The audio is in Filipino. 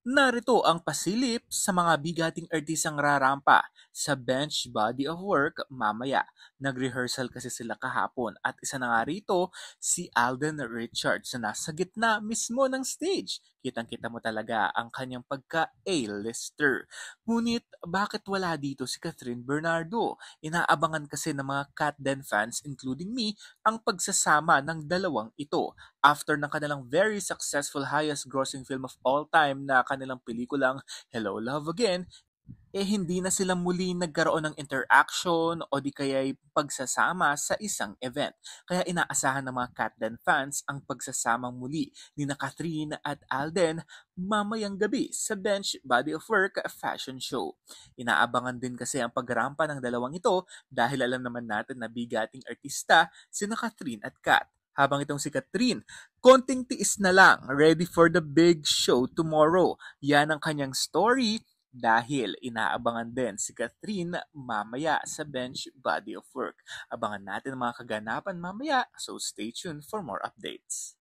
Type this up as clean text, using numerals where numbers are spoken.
Narito ang pasilip sa mga bigating artisang rarampa sa bench body of work mamaya. Nag-rehearsal kasi sila kahapon at isa na nga rito si Alden Richards na nasa gitna mismo ng stage. Kitang-kita mo talaga ang kanyang pagka-A-lister. Ngunit bakit wala dito si Catherine Bernardo? Inaabangan kasi ng mga Kat Den fans including me ang pagsasama ng dalawang ito after ng kanilang very successful highest grossing film of all time na kanilang pelikulang Hello Love Again, hindi na sila muli nagkaroon ng interaction o di kaya'y pagsasama sa isang event. Kaya inaasahan ng mga Katden fans ang pagsasamang muli ni na Catherine at Alden mamayang gabi sa Bench Body of Work fashion show. Inaabangan din kasi ang pagrampa ng dalawang ito dahil alam naman natin na bigating artista sina Catherine at Kat. Habang itong si Catherine, konting tiis na lang, ready for the big show tomorrow. Yan ang kanyang story dahil inaabangan din si Catherine mamaya sa bench body of work. Abangan natin ang mga kaganapan mamaya, so stay tuned for more updates.